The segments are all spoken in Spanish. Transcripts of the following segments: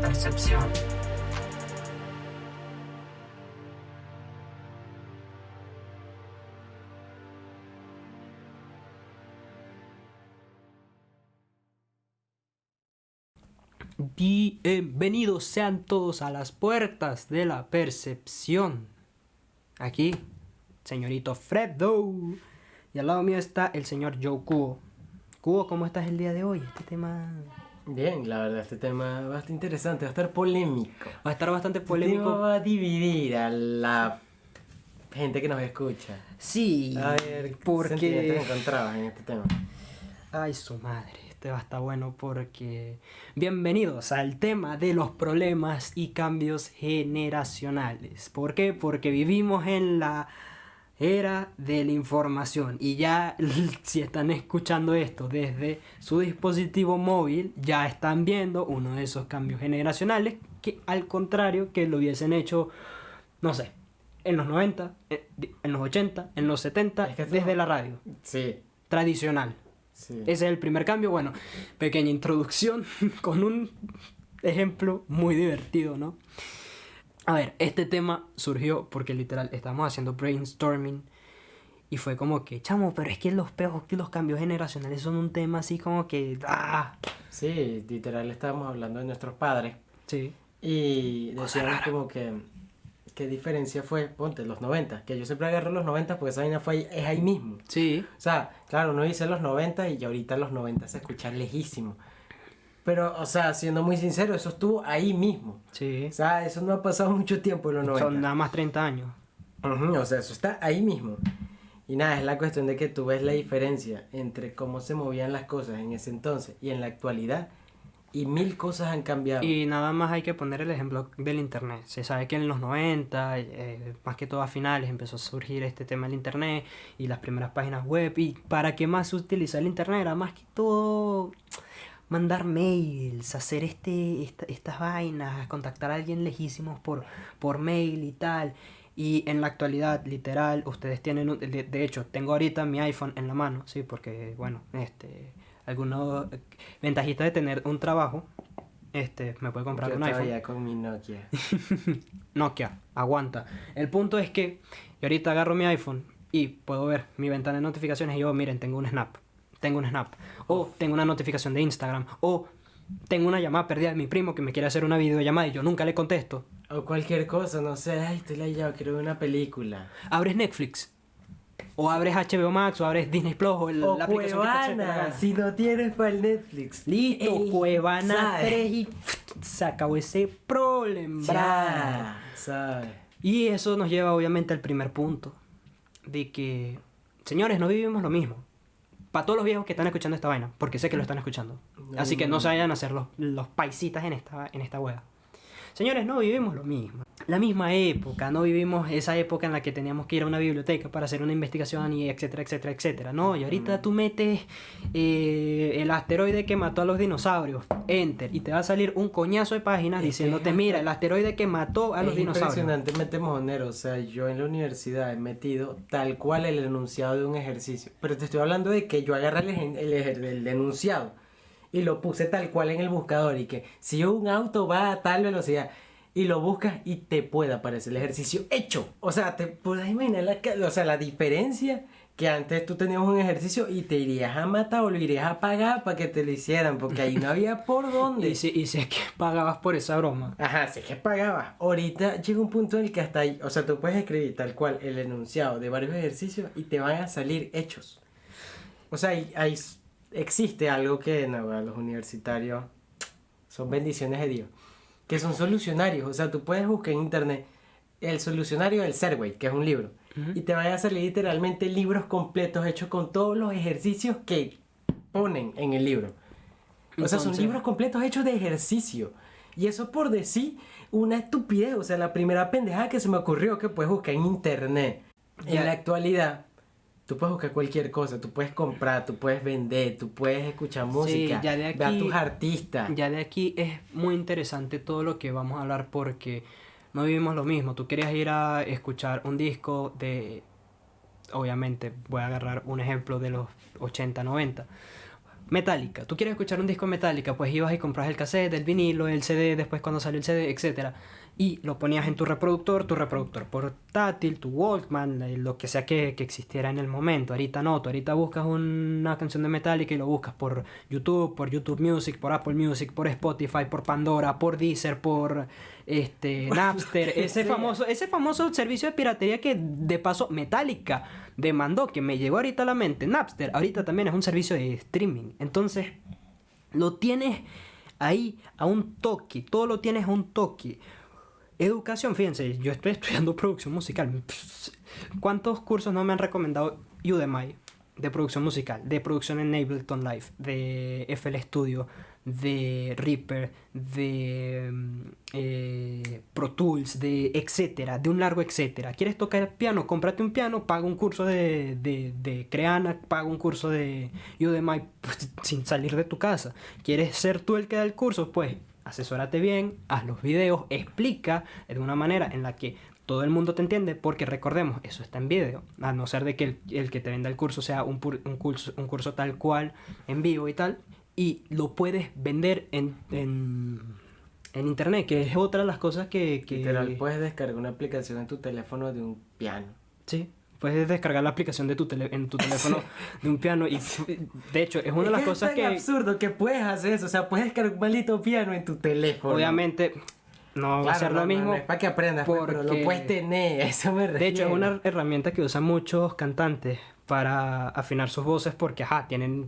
percepción. Bienvenidos sean todos a las puertas de la percepción. Aquí, señorito Fredo. Y al lado mío está el señor Joe Cubo. Cubo, ¿cómo estás el día de hoy? Este tema Bien, la verdad, este tema va a estar interesante, va a estar polémico. va a estar bastante Este polémico. tema va a dividir a la gente que nos escucha. Sí, A ver, ¿qué porque... sentimientos encontrabas en este tema? Ay, su madre, este va a estar bueno porque... Bienvenidos al tema de los problemas y cambios generacionales. ¿Por qué? Porque vivimos en la era de la información y ya si están escuchando esto desde su dispositivo móvil, ya están viendo uno de esos cambios generacionales que al contrario que lo hubiesen hecho, no sé, en los 90, en los 80, en los 70, Es que esto- desde la radio Sí, tradicional. sí. Ese es el primer cambio. Bueno, pequeña introducción con un ejemplo muy divertido, ¿no? A ver, este tema surgió porque literal estábamos haciendo brainstorming y fue como que, chamo, pero es que los cambios generacionales son un tema así como que... ¡Ah! Sí, literal estábamos hablando de nuestros padres Sí. y Cosa decíamos rara. como que qué diferencia fue, ponte, los 90, que yo siempre agarro los 90 porque esa vaina fue es ahí mismo. Sí. O sea, claro, uno dice los 90 y ya ahorita los 90 se escucha lejísimo. Pero, o sea, siendo muy sincero, eso estuvo ahí mismo. Sí. O sea, eso no ha pasado mucho tiempo en los 90. Son nada más 30 años. Ujú, o sea, eso está ahí mismo. Y nada, es la cuestión de que tú ves la diferencia entre cómo se movían las cosas en ese entonces y en la actualidad. Y mil cosas han cambiado. Y nada más hay que poner el ejemplo del internet. Se sabe que en los 90, más que todo a finales, empezó a surgir este tema del internet y las primeras páginas web. ¿Y para qué más se utiliza el internet? Era más que todo mandar mails, hacer estas vainas, contactar a alguien lejísimos por mail y tal. Y en la actualidad, literal, ustedes tienen... de hecho, tengo ahorita mi iPhone en la mano, sí, porque, bueno, algunos ventajistas de tener un trabajo, me puede comprar Yo un iPhone. todavía con mi Nokia. Nokia, aguanta. El punto es que yo ahorita agarro mi iPhone y puedo ver mi ventana de notificaciones y yo, miren, tengo un Snap. O tengo una notificación de Instagram. O tengo una llamada perdida de mi primo que me quiere hacer una videollamada y yo nunca le contesto. O cualquier cosa, no sé, ay, estoy leyendo, quiero ver una película. Abres Netflix. O abres HBO Max o abres Disney Plus o O la aplicación que te dé la Cuevana, gana. si no tienes para el Netflix. Listo, Ey, Cuevana ¿sabes? 3 y se acabó ese problema. Ya, ¿sabes? Y eso nos lleva obviamente al primer punto. De que, señores, no vivimos lo mismo. Para todos los viejos que están escuchando esta vaina, porque sé que lo están escuchando. Así que no se vayan a hacer los paisitas en esta wea. Señores, no vivimos lo mismo. La misma época, no vivimos esa época en la que teníamos que ir a una biblioteca para hacer una investigación y etcétera, etcétera, etcétera. No, y ahorita tú metes el asteroide que mató a los dinosaurios, enter, y te va a salir un coñazo de páginas Es que diciéndote, es mira, el asteroide que mató a los Es dinosaurios. impresionantemente mojonero, o sea, yo en la universidad he metido tal cual el enunciado de un ejercicio, pero te estoy hablando de que yo agarré el enunciado y lo puse tal cual en el buscador y que si un auto va a tal velocidad y lo buscas y te puede aparecer el ejercicio hecho, o sea, te puedes imaginar la diferencia que antes tú tenías un ejercicio y te irías a matar o lo irías a pagar para que te lo hicieran, porque ahí no había por dónde. Y si es que pagabas por esa broma. Ajá, sí que pagabas. Ahorita llega un punto en el que hasta ahí, o sea, tú puedes escribir tal cual el enunciado de varios ejercicios y te van a salir hechos. O sea, ahí existe algo que no, a los universitarios son bendiciones de Dios, que son solucionarios. O sea, tú puedes buscar en internet el solucionario del Serway, que es un libro, y te van a salir literalmente libros completos hechos con todos los ejercicios que ponen en el libro. O sea, son Entonces- libros completos hechos de ejercicio. Y eso por decir una estupidez. O sea, la primera pendejada que se me ocurrió que puedes buscar en internet. Ya. En la actualidad, tú puedes buscar cualquier cosa. Tú puedes comprar, tú puedes vender, tú puedes escuchar música. ya de ver a aquí- tus artistas. Ya de aquí es muy interesante todo lo que vamos a hablar porque no vivimos lo mismo. Tú querías ir a escuchar un disco de... Obviamente, voy a agarrar un ejemplo de los 80, 90. Metallica. Tú quieres escuchar un disco de Metallica, pues ibas y compras el cassette, el vinilo, el CD, después cuando salió el CD, etcétera, y lo ponías en tu reproductor portátil, tu Walkman, lo que sea que existiera en el momento. Ahorita no, tú ahorita buscas una canción de Metallica y lo buscas por YouTube Music, por Apple Music, por Spotify, por Pandora, por Deezer, por Napster, ese famoso servicio de piratería que de paso Metallica demandó, que me llegó ahorita a la mente. Napster ahorita también es un servicio de streaming. Entonces, lo tienes ahí a un toque, todo lo tienes a un toque. Educación, fíjense, yo estoy estudiando producción musical. ¿Cuántos cursos no me han recomendado Udemy de producción musical? De producción en Ableton Live, de FL Studio, de Reaper, de Pro Tools, de etcétera, de un largo etcétera. ¿Quieres tocar piano? Cómprate un piano, paga un curso de Creana, paga un curso de Udemy, pues, sin salir de tu casa. ¿Quieres ser tú el que da el curso? Pues asesórate bien, haz los videos, explica de una manera en la que todo el mundo te entiende, porque recordemos, eso está en video, a no ser de que el que te venda el curso sea un curso tal cual, en vivo y tal, y lo puedes vender en internet, que es otra de las cosas que... Literal, puedes descargar una aplicación en tu teléfono de un piano. Sí, puedes descargar la aplicación de en tu teléfono de un piano y de hecho es una de las cosas es que... tan absurdo que puedes hacer eso, o sea, puedes descargar un maldito piano en tu teléfono. Obviamente no va a ser lo mismo. No es para que aprendas, pues, pero lo puedes tener, eso me refiero. De hecho es una herramienta que usan muchos cantantes para afinar sus voces porque,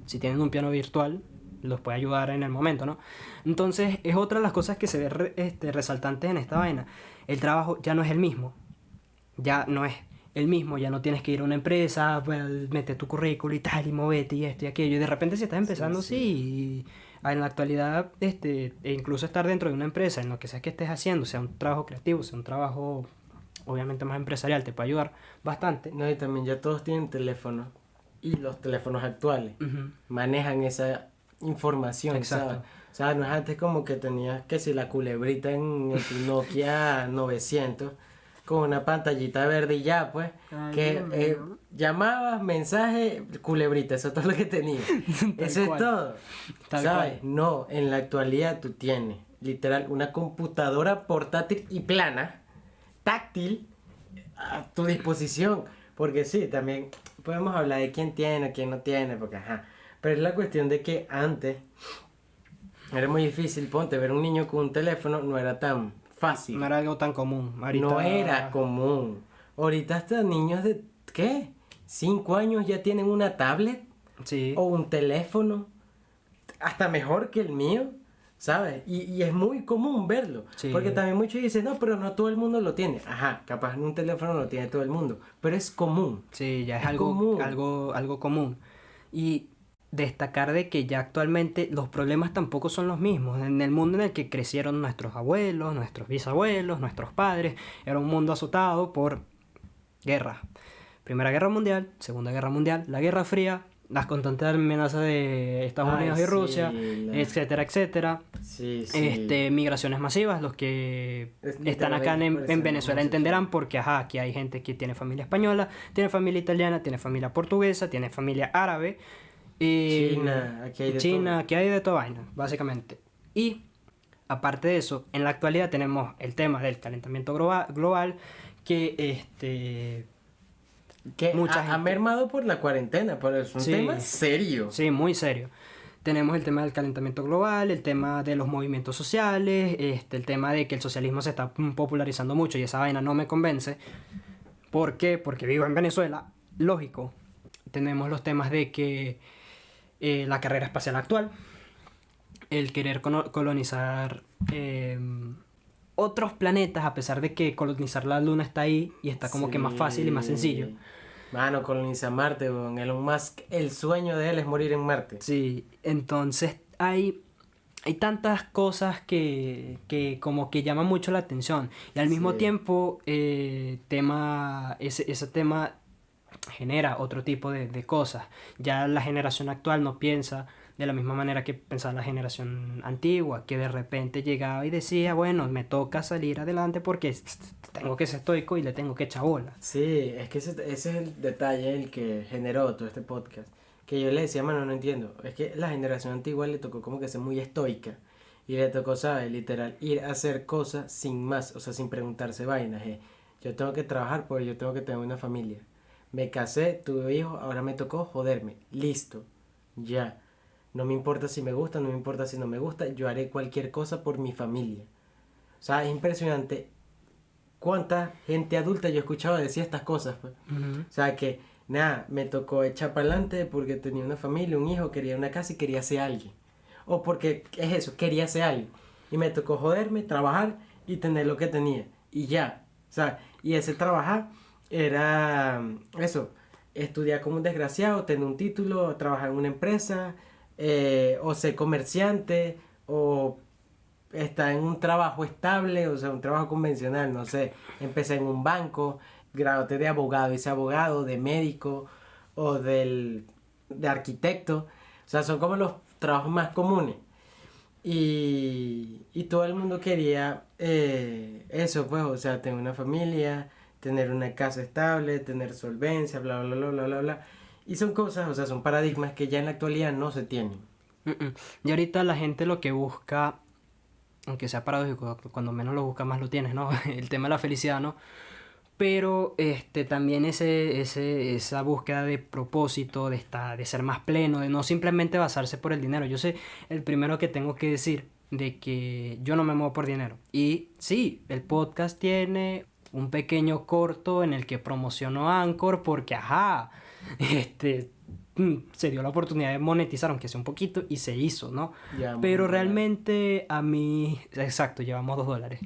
si tienen un piano virtual, los puede ayudar en el momento, ¿no? Entonces es otra de las cosas que se ve resaltantes en esta vaina. El trabajo ya no es el mismo. Ya no es el mismo, ya no tienes que ir a una empresa, pues, mete tu currículum y tal, y movete y esto y aquello. Y de repente si estás empezando, sí, en la actualidad, e incluso estar dentro de una empresa, en lo que sea que estés haciendo, sea un trabajo creativo, sea un trabajo obviamente más empresarial, te puede ayudar bastante. No, y también ya todos tienen teléfono. Y los teléfonos actuales manejan esa información, exacto, ¿sabes? O sea, no es antes como que tenías que si la culebrita en tu Nokia 900 con una pantallita verde y ya, pues, que llamabas, mensaje, culebrita, eso es todo lo que tenía. Eso es todo. ¿Sabes? No, en la actualidad tú tienes, literal, una computadora portátil y plana, táctil, a tu disposición. Porque sí, también podemos hablar de quién tiene o quién no tiene, porque ajá. Pero es la cuestión de que antes era muy difícil, ponte, ver un niño con un teléfono no era tan fácil. No era algo tan común. Ahorita... No era común. Ahorita hasta niños de, ¿qué? 5 años ya tienen una tablet. Sí. O un teléfono. Hasta mejor que el mío, ¿sabes? Y es muy común verlo. Sí. Porque también muchos dicen, no, pero no todo el mundo lo tiene. Ajá, capaz en un teléfono lo tiene todo el mundo. Pero es común. Sí, ya es algo común. Y destacar de que ya actualmente los problemas tampoco son los mismos. En el mundo en el que crecieron nuestros abuelos, nuestros bisabuelos, nuestros padres, era un mundo azotado por guerras. Primera Guerra Mundial, Segunda Guerra Mundial, la Guerra Fría, las constantes amenazas de Estados Unidos y Rusia, etcétera, etcétera. Sí, sí. Migraciones masivas, los que están acá en Venezuela entenderán porque aquí hay gente que tiene familia española, tiene familia italiana, tiene familia portuguesa, tiene familia árabe. China, aquí hay de toda vaina, básicamente. Y aparte de eso, en la actualidad tenemos el tema del calentamiento global que ha mermado por la cuarentena, pero es un tema serio. Sí, muy serio. Tenemos el tema del calentamiento global, el tema de los movimientos sociales, el tema de que el socialismo se está popularizando mucho y esa vaina no me convence. ¿Por qué? Porque vivo en Venezuela, lógico. Tenemos los temas de que la carrera espacial actual, el querer colonizar otros planetas, a pesar de que colonizar la luna está ahí y está como que más fácil y más sencillo. Mano, coloniza Marte, con Elon Musk, el sueño de él es morir en Marte. Sí, entonces hay tantas cosas que como que llaman mucho la atención. Y al mismo tiempo, ese tema genera otro tipo de cosas. Ya la generación actual no piensa de la misma manera que pensaba la generación antigua, que de repente llegaba y decía, bueno, me toca salir adelante porque tengo que ser estoico y le tengo que echar bola. Sí, es que ese es el detalle el que generó todo este podcast. que yo le decía, mano, no entiendo. Es que la generación antigua le tocó como que ser muy estoica. Y le tocó, ¿sabes? Literal, ir a hacer cosas sin más, o sea, sin preguntarse vainas. Yo tengo que trabajar porque yo tengo que tener una familia. Me casé, tuve hijos, ahora me tocó joderme. Listo, ya. No me importa si me gusta, no me importa si no me gusta, yo haré cualquier cosa por mi familia. O sea, es impresionante cuánta gente adulta yo escuchaba decir estas cosas, pues. Ujú. O sea, que nada, me tocó echar para adelante porque tenía una familia, un hijo, quería una casa y quería ser alguien. O porque es eso, quería ser alguien. Y me tocó joderme, trabajar y tener lo que tenía. Y ya. O sea, y ese trabajar era eso, estudiar como un desgraciado, tener un título, trabajar en una empresa, o ser comerciante, o estar en un trabajo estable, o sea, un trabajo convencional, no sé, empecé en un banco, graduate de abogado, hice abogado, de médico, o de arquitecto, o sea, son como los trabajos más comunes. Y todo el mundo quería eso, pues, o sea, tener una familia, tener una casa estable, tener solvencia, bla, bla, bla, bla, bla, bla. Y son cosas, o sea, son paradigmas que ya en la actualidad no se tienen. Mm, mm. Y ahorita la gente lo que busca, aunque sea paradójico, cuando menos lo busca más lo tienes, ¿no? El tema de la felicidad, ¿no? Pero también esa búsqueda de propósito, de ser más pleno, de no simplemente basarse por el dinero. Yo sé, el primero que tengo que decir de que yo no me muevo por dinero. Y sí, el podcast tiene un pequeño corto en el que promociono Anchor porque, ajá, este, se dio la oportunidad de monetizar, aunque sea un poquito, y se hizo, ¿no? Llevamos Pero $1. realmente a mí, exacto, llevamos $2.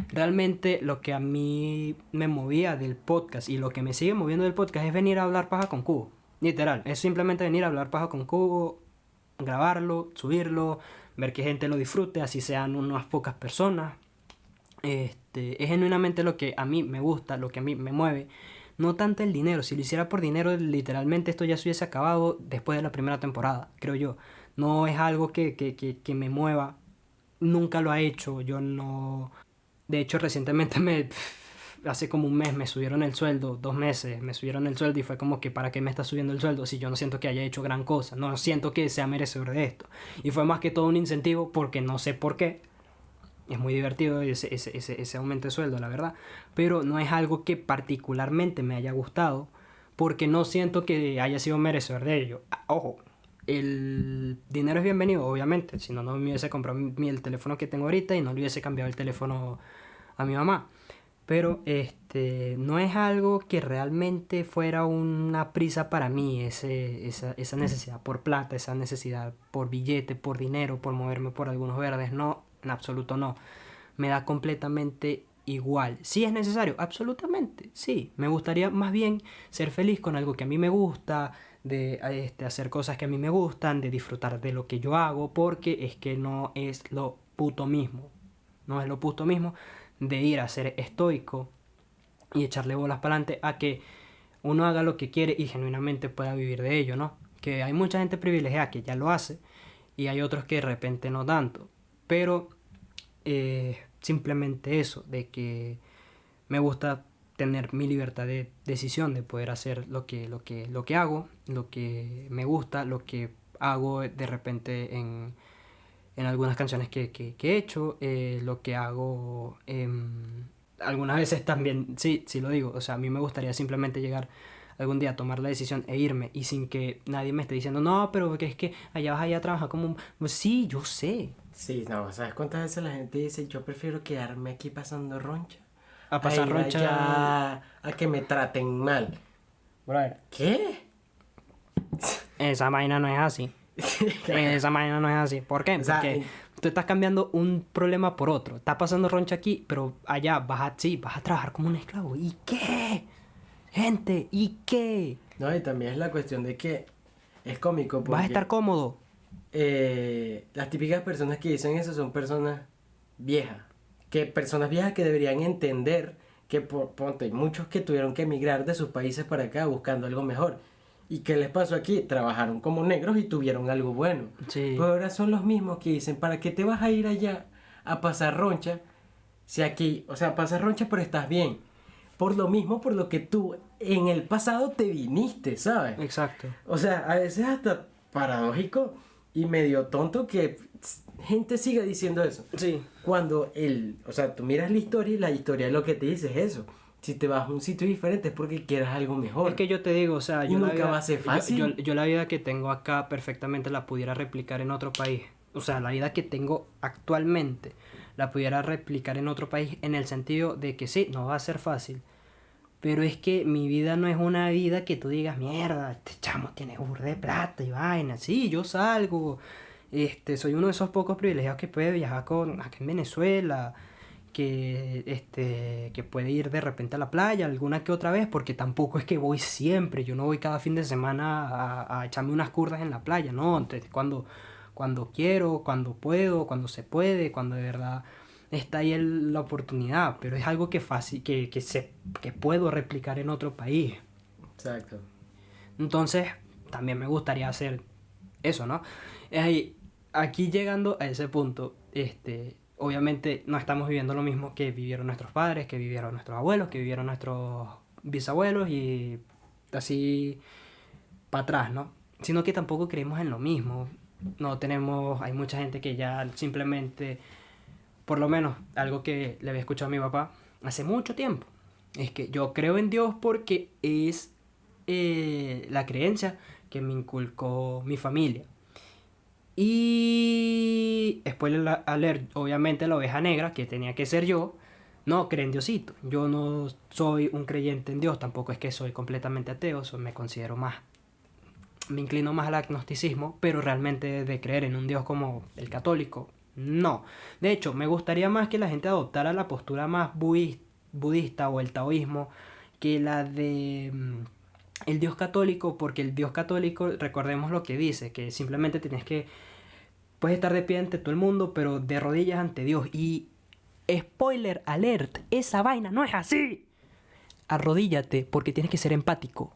Realmente lo que a mí me movía del podcast y lo que me sigue moviendo del podcast es venir a hablar paja con Cubo. Literal, es simplemente venir a hablar paja con Cubo, grabarlo, subirlo, ver que gente lo disfrute, así sean unas pocas personas. Es genuinamente lo que a mí me gusta, lo que a mí me mueve. No tanto el dinero, si lo hiciera por dinero, literalmente esto ya se hubiese acabado después de la primera temporada, creo yo. No es algo que me mueva, nunca lo ha hecho, yo no... De hecho, recientemente hace como un mes me subieron el sueldo, 2 meses me subieron el sueldo y fue como que ¿para qué me está subiendo el sueldo si yo no siento que haya hecho gran cosa? No siento que sea merecedor de esto. Y fue más que todo un incentivo porque no sé por qué. Es muy divertido ese aumento de sueldo, la verdad. Pero no es algo que particularmente me haya gustado porque no siento que haya sido merecedor de ello. Ojo, el dinero es bienvenido, obviamente. Si no, no me hubiese comprado el teléfono que tengo ahorita y no le hubiese cambiado el teléfono a mi mamá. Pero no es algo que realmente fuera una prisa para mí, esa necesidad por plata, esa necesidad por billete, por dinero, por moverme por algunos verdes. No, en absoluto no. Me da completamente igual. ¿Sí es necesario? Absolutamente, sí. Me gustaría más bien ser feliz con algo que a mí me gusta, de hacer cosas que a mí me gustan, de disfrutar de lo que yo hago, porque es que no es lo puto mismo. No es lo puto mismo de ir a ser estoico y echarle bolas para adelante a que uno haga lo que quiere y genuinamente pueda vivir de ello, ¿no? Que hay mucha gente privilegiada que ya lo hace y hay otros que de repente no tanto. Pero simplemente eso, de que me gusta tener mi libertad de decisión, de poder hacer lo que hago, lo que me gusta, lo que hago de repente en algunas canciones que he hecho, lo que hago algunas veces también, sí, sí lo digo, o sea, a mí me gustaría simplemente llegar algún día a tomar la decisión e irme y sin que nadie me esté diciendo, no, pero que es que allá vas allá a trabajar como un... Pues sí, yo sé, Sí, no, ¿sabes cuántas veces la gente dice, yo prefiero quedarme aquí pasando roncha a a pasar ir roncha. allá a que me traten mal? Brother, ¿Qué? esa vaina no es así. Esa vaina no es así. ¿Por qué? O sea, Porque tú estás cambiando un problema por otro. Estás pasando roncha aquí, pero allá sí, vas a trabajar como un esclavo. ¿Y qué? Gente, ¿y qué? no, y también es la cuestión de que es cómico ¿Vas a estar porque cómodo? las típicas personas que dicen eso son personas viejas. Que personas viejas que deberían entender que, ponte, hay muchos que tuvieron que emigrar de sus países para acá buscando algo mejor. ¿Y qué les pasó aquí? Trabajaron como negros y tuvieron algo bueno. Sí. Pero ahora son los mismos que dicen, ¿para qué te vas a ir allá a pasar roncha? Si aquí, o sea, pasas roncha pero estás bien. por lo mismo por lo que tú en el pasado te viniste, ¿sabes? Exacto. O sea, a veces hasta paradójico y medio tonto que gente siga diciendo eso. Sí. Cuando o sea, tú miras la historia y la historia lo que te dice es eso. Si te vas a un sitio diferente es porque quieras algo mejor. Es que yo te digo, o sea, Y nunca va a ser fácil. yo la vida que tengo acá perfectamente la pudiera replicar en otro país. O sea, la vida que tengo actualmente la pudiera replicar en otro país en el sentido de que sí, no va a ser fácil. Pero es que mi vida no es una vida que tú digas, mierda, este chamo tiene burda de plata y vaina. Sí, yo salgo, soy uno de esos pocos privilegiados que puede viajar acá en Venezuela, que puede ir de repente a la playa alguna que otra vez, porque tampoco es que voy siempre, yo no voy cada fin de semana a echarme unas curdas en la playa, no, entonces cuando quiero, cuando puedo, cuando se puede, cuando de verdad está ahí la oportunidad, pero es algo que fácil, que puedo replicar en otro país. Exacto. Entonces, también me gustaría hacer eso, ¿no? Aquí llegando a ese punto, obviamente no estamos viviendo lo mismo que vivieron nuestros padres, que vivieron nuestros abuelos, que vivieron nuestros bisabuelos y así para atrás, ¿no? Sino que tampoco creemos en lo mismo. Hay mucha gente que ya simplemente, por lo menos algo que le había escuchado a mi papá hace mucho tiempo, es que yo creo en Dios porque es la creencia que me inculcó mi familia. Y spoiler alert, obviamente la oveja negra, que tenía que ser yo, no cree en Diosito. Yo no soy un creyente en Dios, tampoco es que soy completamente ateo, me considero más, me inclino más al agnosticismo, pero realmente de creer en un Dios como el católico, no. De hecho, me gustaría más que la gente adoptara la postura más budista o el taoísmo que la de el Dios católico, porque el Dios católico, recordemos lo que dice, que simplemente puedes estar de pie ante todo el mundo, pero de rodillas ante Dios. Y spoiler alert, esa vaina no es así. Arrodíllate porque tienes que ser empático.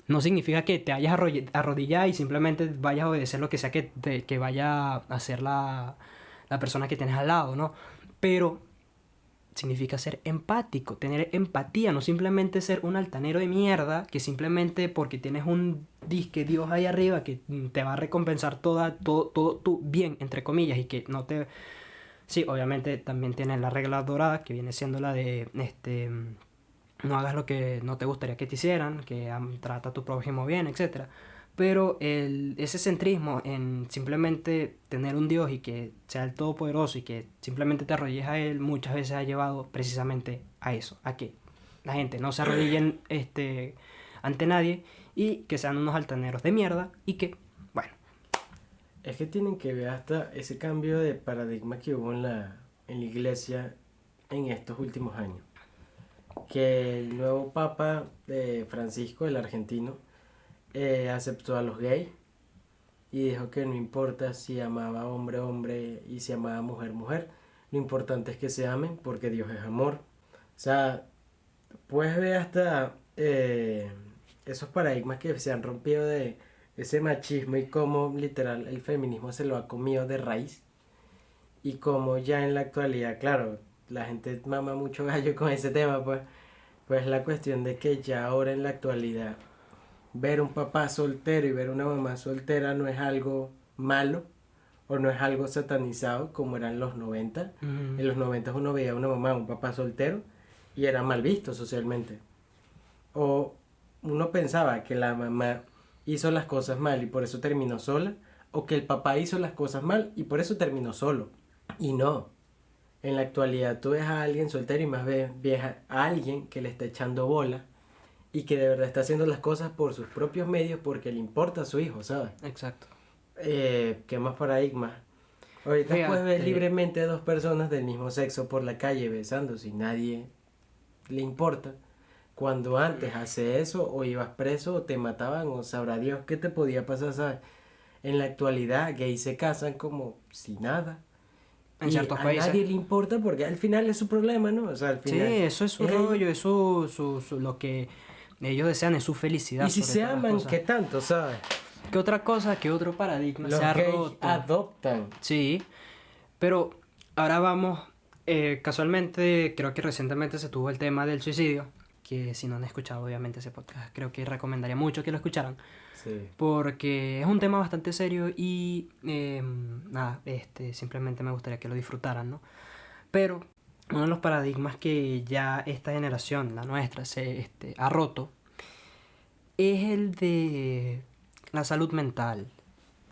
No significa que te vayas a arrodillar y simplemente vayas a obedecer lo que sea que vaya a hacer la persona que tienes al lado, ¿no? Pero significa ser empático, tener empatía, no simplemente ser un altanero de mierda que simplemente porque tienes un disque Dios ahí arriba que te va a recompensar todo tu bien, entre comillas, y que no te... Sí, obviamente también tiene la regla dorada que viene siendo la de no hagas lo que no te gustaría que te hicieran, que trata a tu prójimo bien, etcétera. Pero ese centrismo en simplemente tener un Dios y que sea el Todopoderoso y que simplemente te arrodilles a Él, muchas veces ha llevado precisamente a eso, a que la gente no se arrodille ante nadie y que sean unos altaneros de mierda y que, bueno. Es que tienen que ver hasta ese cambio de paradigma que hubo en la iglesia en estos últimos años. Que el nuevo Papa Francisco, el argentino, aceptó a los gays y dijo que no importa si amaba hombre hombre y si amaba mujer mujer, lo importante es que se amen porque Dios es amor. O sea, puedes ver hasta esos paradigmas que se han rompido de ese machismo y cómo literal el feminismo se lo ha comido de raíz y cómo ya en la actualidad, claro, la gente mama mucho gallo con ese tema, pues la cuestión de que ya ahora en la actualidad ver un papá soltero y ver una mamá soltera no es algo malo o no es algo satanizado como era en los 90. En los 90 uno veía a una mamá, un papá soltero y era mal visto socialmente. O uno pensaba que la mamá hizo las cosas mal y por eso terminó sola, o que el papá hizo las cosas mal y por eso terminó solo. Y no. En la actualidad tú ves a alguien soltero y más ves a alguien que le está echando bola y que de verdad está haciendo las cosas por sus propios medios porque le importa a su hijo, ¿sabes? Exacto. ¿Qué más paradigmas? Ahorita Fíjate. puedes ver libremente a dos personas del mismo sexo por la calle besándose y nadie le importa. Cuando antes hace eso o ibas preso o te mataban o sabrá Dios qué te podía pasar, ¿sabes? En la actualidad gays se casan como si nada. En Y ciertos a países. nadie le importa porque al final es su problema, ¿no? O sea, al Sí, final eso es su rollo, es lo que ellos desean, es su felicidad. Y si sobre se todas las aman, cosas. ¿qué tanto, sabes? ¿Qué otra cosa, qué otro paradigma Los se ha gays roto? adoptan. Sí, pero ahora vamos, casualmente creo que recientemente se tuvo el tema del suicidio que si no han escuchado obviamente ese podcast, creo que recomendaría mucho que lo escucharan, Sí. porque es un tema bastante serio y nada, simplemente me gustaría que lo disfrutaran, ¿no? Pero uno de los paradigmas que ya esta generación, la nuestra, se ha roto es el de la salud mental.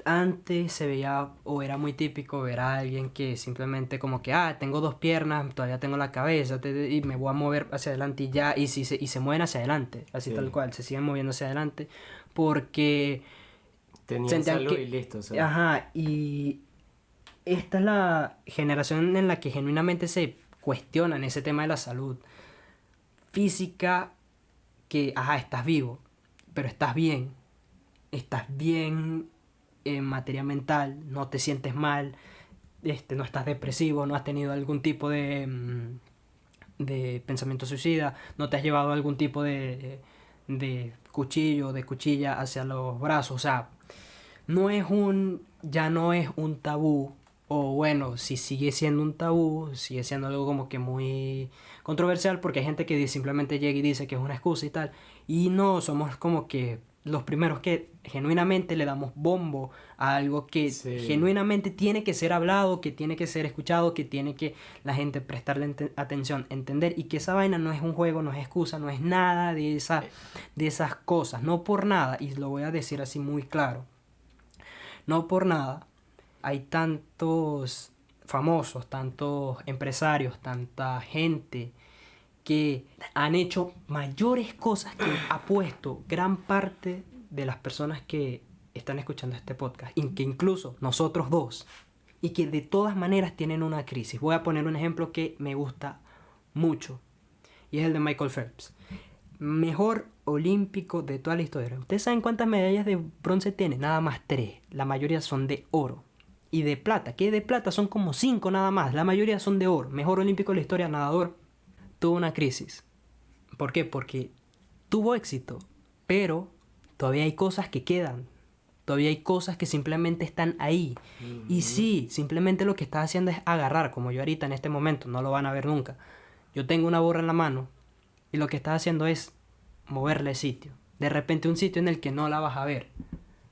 Antes se veía o era muy típico ver a alguien que simplemente como que, tengo dos piernas, todavía tengo la cabeza y me voy a mover hacia adelante y ya, y se mueven hacia adelante, así Sí. tal cual, se siguen moviendo hacia adelante porque Tenían sentían salud que, y listo, o sea. ajá, y esta es la generación en la que genuinamente se cuestionan ese tema de la salud física, que, estás vivo, pero estás bien en materia mental, no te sientes mal, no estás depresivo, no has tenido algún tipo de pensamiento suicida, no te has llevado algún tipo de cuchillo, de cuchilla hacia los brazos, o sea, ya no es un tabú, o bueno, si sigue siendo un tabú, sigue siendo algo como que muy controversial, porque hay gente que simplemente llega y dice que es una excusa y tal, y no, somos como que los primeros que genuinamente le damos bombo a algo que Sí. genuinamente tiene que ser hablado, que tiene que ser escuchado, que tiene que la gente prestarle atención, entender, y que esa vaina no es un juego, no es excusa, no es nada de esas cosas, no por nada, y lo voy a decir así muy claro. No por nada hay tantos famosos, tantos empresarios, tanta gente que han hecho mayores cosas que ha puesto gran parte de las personas que están escuchando este podcast, y que incluso nosotros dos, y que de todas maneras tienen una crisis. Voy a poner un ejemplo que me gusta mucho, y es el de Michael Phelps. Mejor olímpico de toda la historia. ¿Ustedes saben cuántas medallas de bronce tiene? Nada más 3. La mayoría son de oro. Y de plata, que de plata son como 5 nada más. La mayoría son de oro. Mejor olímpico de la historia, nadador. Tuvo una crisis. ¿Por qué? Porque tuvo éxito, pero todavía hay cosas que quedan. Todavía hay cosas que simplemente están ahí. Y sí, simplemente lo que está haciendo es agarrar, como yo ahorita en este momento, no lo van a ver nunca. Yo tengo una borra en la mano y lo que está haciendo es moverle sitio. De repente un sitio en el que no la vas a ver,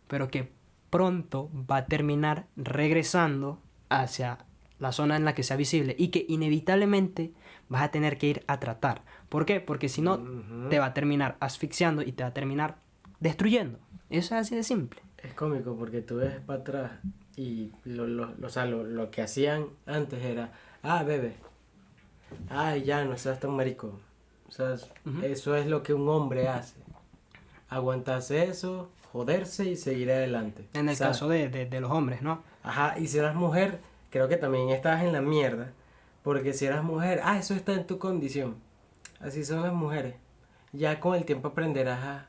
pero que pronto va a terminar regresando hacia la zona en la que sea visible y que inevitablemente vas a tener que ir a tratar. ¿Por qué? Porque si no, te va a terminar asfixiando y te va a terminar destruyendo. Eso es así de simple. Es cómico porque tú ves para atrás y lo que hacían antes era, bebe, ya no seas tan marico. O sea, eso es lo que un hombre hace. Aguantarse eso, joderse y seguir adelante. En el caso de los hombres, ¿no? Ajá, y si eras mujer, creo que también estabas en la mierda. Porque si eras mujer, eso está en tu condición. Así son las mujeres. Ya con el tiempo aprenderás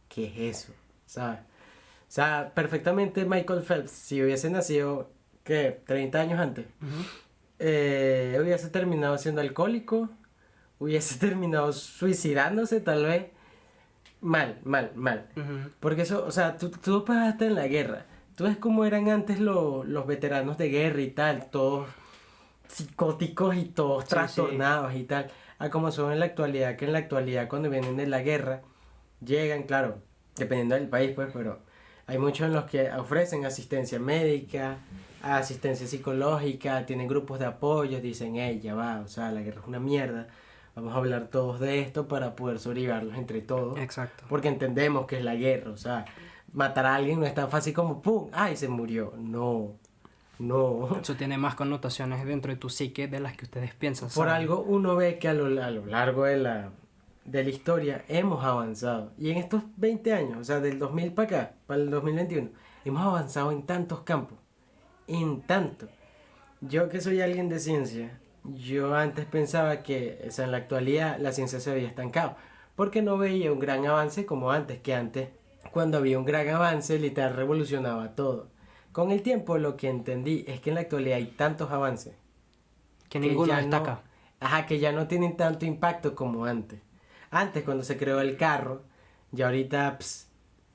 ¿qué es eso? ¿Sabes? O sea, perfectamente Michael Phelps, si hubiese nacido, ¿qué? 30 años antes, hubiese terminado siendo alcohólico, hubiese terminado suicidándose tal vez. Mal. Porque eso, o sea, tú pasaste en la guerra. Tú ves cómo eran antes los veteranos de guerra y tal, todos psicóticos y todos trastornados y tal, a como son en la actualidad, que en la actualidad cuando vienen de la guerra, llegan, claro, dependiendo del país, pues, pero hay muchos en los que ofrecen asistencia médica, asistencia psicológica, tienen grupos de apoyo, dicen, ya va, o sea, la guerra es una mierda, vamos a hablar todos de esto para poder sobrellevarlos entre todos. Exacto. Porque entendemos que es la guerra, o sea, matar a alguien no es tan fácil como ¡pum! ¡Ay, se murió! No. Eso tiene más connotaciones dentro de tu psique de las que ustedes piensan. Por ¿saben? algo uno ve que a lo largo de la historia hemos avanzado. Y en estos 20 años, o sea, del 2000 para acá, para el 2021, hemos avanzado en tantos campos. En tanto. Yo que soy alguien de ciencia, yo antes pensaba que, o sea, en la actualidad la ciencia se había estancado. Porque no veía un gran avance como antes, que antes, cuando había un gran avance, literal revolucionaba todo. Con el tiempo lo que entendí es que en la actualidad hay tantos avances. Que ninguno ya destaca. que ya no tienen tanto impacto como antes. Antes, cuando se creó el carro, y ahorita,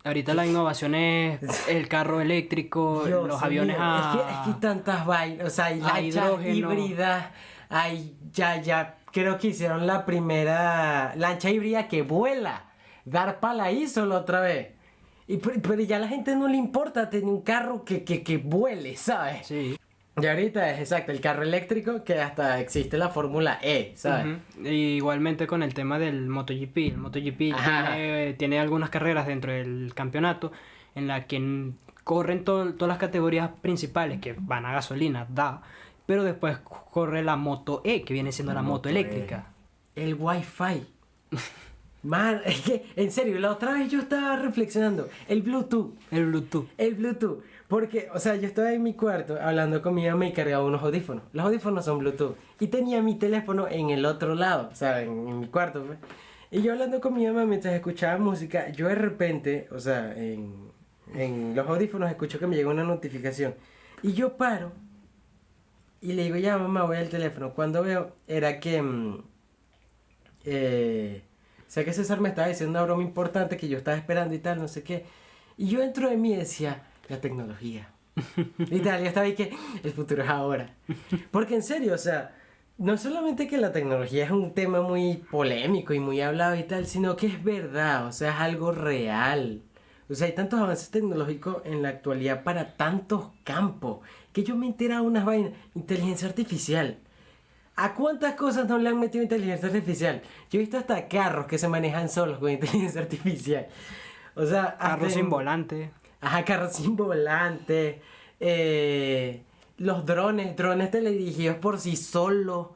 Ahorita la innovación es el carro eléctrico, Dios los mío, aviones es que hay tantas vainas, o sea, hay lanchas hidrógeno. híbridas, hay ya creo que hicieron la primera lancha híbrida que vuela. DARPA la hizo la otra vez. Pero ya a la gente no le importa tener un carro que vuele, ¿sabes? Sí. Y ahorita es exacto, el carro eléctrico que hasta existe la Fórmula E, ¿sabes? Y igualmente con el tema del MotoGP. El MotoGP tiene algunas carreras dentro del campeonato en la que corren todas las categorías principales que van a gasolina, pero después corre la Moto E, que viene siendo la moto eléctrica. El Wi-Fi. Man, es que, en serio, la otra vez yo estaba reflexionando. El Bluetooth. El Bluetooth. Porque, o sea, yo estaba en mi cuarto hablando con mi mamá y cargaba unos audífonos. Los audífonos son Bluetooth. Y tenía mi teléfono en el otro lado, o sea, en mi cuarto, pues. Y yo hablando con mi mamá mientras escuchaba música, yo de repente, o sea, en los audífonos escucho que me llega una notificación. Y yo paro y le digo, ya mamá, voy al teléfono. Cuando veo, era que... sé que César me estaba diciendo una broma importante que yo estaba esperando y tal, no sé qué. Y yo dentro de mí decía, la tecnología. Y tal, yo estaba ahí que el futuro es ahora. Porque en serio, o sea, no solamente que la tecnología es un tema muy polémico y muy hablado y tal, sino que es verdad, o sea, es algo real. O sea, hay tantos avances tecnológicos en la actualidad para tantos campos que yo me he enterado de unas vainas. Inteligencia artificial. ¿A cuántas cosas no le han metido inteligencia artificial? Yo he visto hasta carros que se manejan solos con inteligencia artificial. O sea, Carros sin volante. Ajá, carros sin volante. Los drones teledirigidos por sí solos.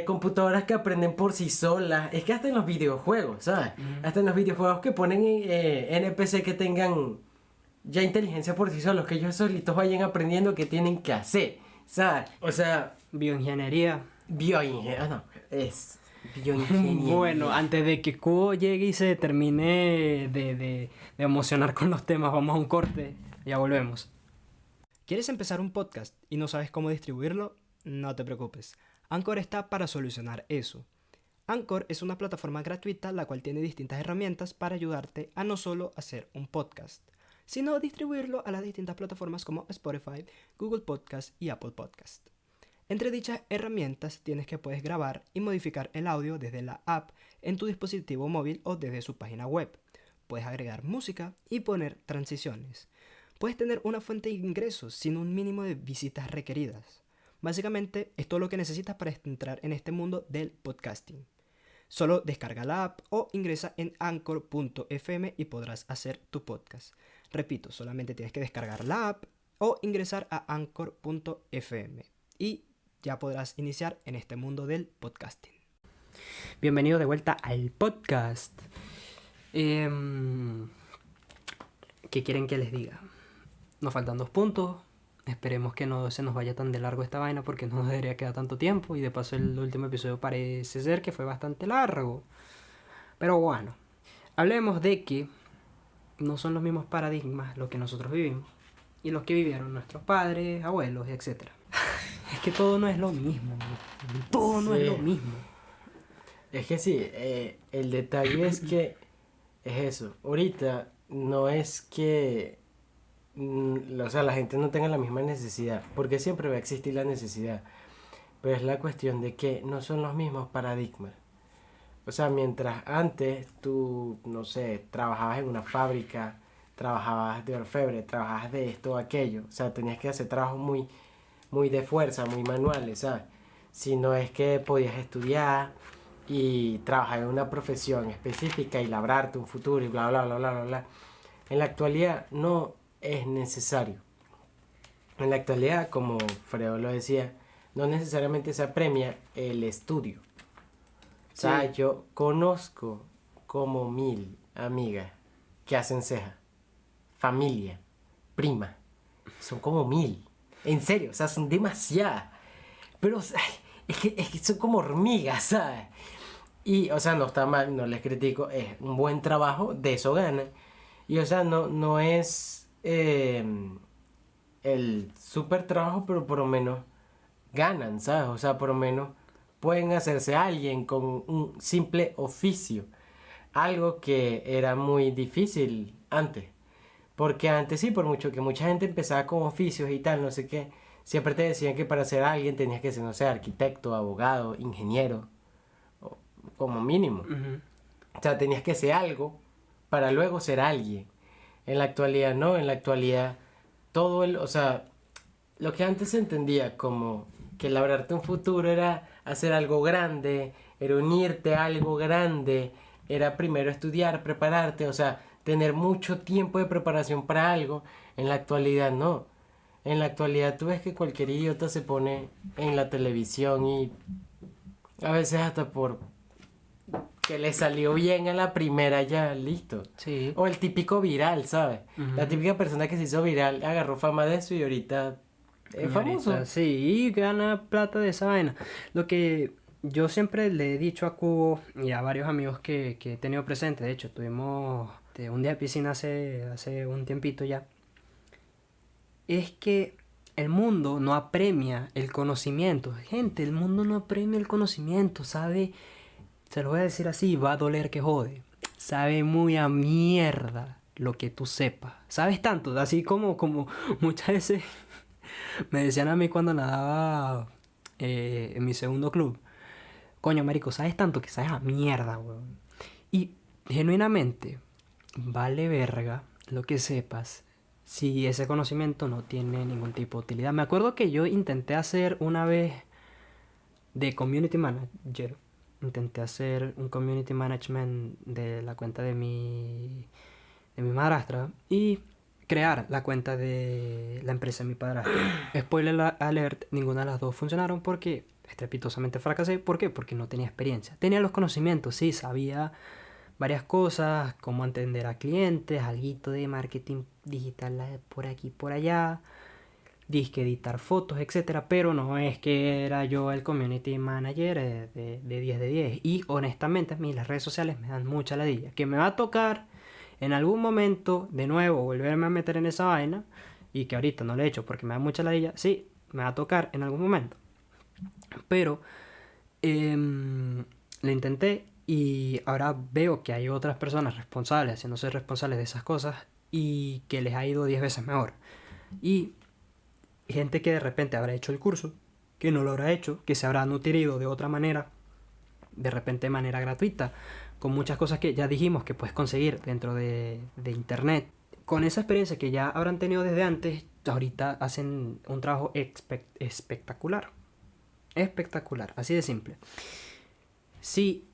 Computadoras que aprenden por sí solas. Es que hasta en los videojuegos, ¿sabes? Hasta en los videojuegos que ponen NPC que tengan ya inteligencia por sí solos, que ellos solitos vayan aprendiendo qué tienen que hacer, ¿sabes? O sea... Bioingeniería. No, es bioingeniería. Bueno, antes de que Cubo llegue y se termine de emocionar con los temas, vamos a un corte, ya volvemos. ¿Quieres empezar un podcast y no sabes cómo distribuirlo? No te preocupes. Anchor está para solucionar eso. Anchor es una plataforma gratuita la cual tiene distintas herramientas para ayudarte a no solo hacer un podcast, sino distribuirlo a las distintas plataformas como Spotify, Google Podcast y Apple Podcast. Entre dichas herramientas tienes que puedes grabar y modificar el audio desde la app en tu dispositivo móvil o desde su página web. Puedes agregar música y poner transiciones. Puedes tener una fuente de ingresos sin un mínimo de visitas requeridas. Básicamente es todo lo que necesitas para entrar en este mundo del podcasting. Solo descarga la app o ingresa en anchor.fm y podrás hacer tu podcast. Repito, solamente tienes que descargar la app o ingresar a anchor.fm y ya podrás iniciar en este mundo del podcasting. Bienvenido de vuelta al podcast. ¿Qué quieren que les diga? Nos faltan 2 puntos. Esperemos que no se nos vaya tan de largo esta vaina porque no nos debería quedar tanto tiempo. Y de paso el último episodio parece ser que fue bastante largo. Pero bueno, hablemos de que no son los mismos paradigmas los que nosotros vivimos y los que vivieron nuestros padres, abuelos, etc. Es que todo no es lo mismo. Todo no es lo mismo. Es que sí, el detalle es que es eso. Ahorita no es que o sea, la gente no tenga la misma necesidad, porque siempre va a existir la necesidad, pero es la cuestión de que no son los mismos paradigmas. O sea, mientras antes tú, no sé, trabajabas en una fábrica, trabajabas de orfebre, trabajabas de esto o aquello, o sea, tenías que hacer trabajos muy de fuerza, muy manuales, ¿sabes? Si no es que podías estudiar y trabajar en una profesión específica y labrarte un futuro y bla, bla, bla, bla, bla, bla. En la actualidad no es necesario. En la actualidad, como Fredo lo decía, no necesariamente se apremia el estudio. O sea, yo conozco como 1000 amigas que hacen ceja, familia, prima, son como 1000. En serio, o sea, son demasiadas. Pero, o sea, es que son como hormigas, ¿sabes? Y, o sea, no está mal, no les critico, es un buen trabajo, de eso ganan. Y, o sea, no es el super trabajo, pero por lo menos ganan, ¿sabes? O sea, por lo menos pueden hacerse alguien con un simple oficio. Algo que era muy difícil antes. Porque antes sí, por mucho que mucha gente empezaba con oficios y tal, no sé qué, siempre te decían que para ser alguien tenías que ser, no sé, arquitecto, abogado, ingeniero, como mínimo. Ujú. O sea, tenías que ser algo para luego ser alguien. En la actualidad no, en la actualidad o sea, lo que antes se entendía como que labrarte un futuro era hacer algo grande, era unirte a algo grande, era primero estudiar, prepararte, o sea, tener mucho tiempo de preparación para algo. En la actualidad no. En la actualidad tú ves que cualquier idiota se pone en la televisión y a veces hasta por que le salió bien a la primera ya, listo. Sí. O el típico viral, ¿sabes? La Ujú. típica persona que se hizo viral agarró fama de eso y ahorita es Y ahorita famoso. sí, y gana plata de esa vaina. Lo que yo siempre le he dicho a Cubo y a varios amigos que he tenido presente, de hecho, tuvimos un día de piscina hace un tiempito ya, es que el mundo no apremia el conocimiento. Gente, el mundo no apremia el conocimiento, ¿sabe? Se lo voy a decir así, va a doler que jode. Sabe muy a mierda lo que tú sepas. Sabes tanto, así como muchas veces me decían a mí cuando nadaba en mi segundo club. Coño, marico, sabes tanto que sabes a mierda, weón. Y genuinamente, vale verga lo que sepas si ese conocimiento no tiene ningún tipo de utilidad. Me acuerdo que yo intenté hacer una vez de community manager. Intenté hacer un community management de la cuenta de mi madrastra y crear la cuenta de la empresa de mi padrastro. Spoiler alert, ninguna de las dos funcionaron porque estrepitosamente fracasé. ¿Por qué? Porque no tenía experiencia. Tenía los conocimientos, sí, sabía varias cosas, cómo atender a clientes, alguito de marketing digital por aquí, por allá, disque editar fotos, etcétera, pero no es que era yo el community manager de 10 de 10. Y honestamente a mí las redes sociales me dan mucha ladilla. Que me va a tocar en algún momento de nuevo volverme a meter en esa vaina y que ahorita no lo he hecho porque me da mucha ladilla. Sí, me va a tocar en algún momento. Pero lo intenté y ahora veo que hay otras personas responsables, haciéndose responsables de esas cosas y que les ha ido 10 veces mejor. Y gente que de repente habrá hecho el curso, que no lo habrá hecho, que se habrá nutrido de otra manera, de repente de manera gratuita, con muchas cosas que ya dijimos que puedes conseguir dentro de internet. Con esa experiencia que ya habrán tenido desde antes, ahorita hacen un trabajo espectacular. Espectacular, así de simple. Si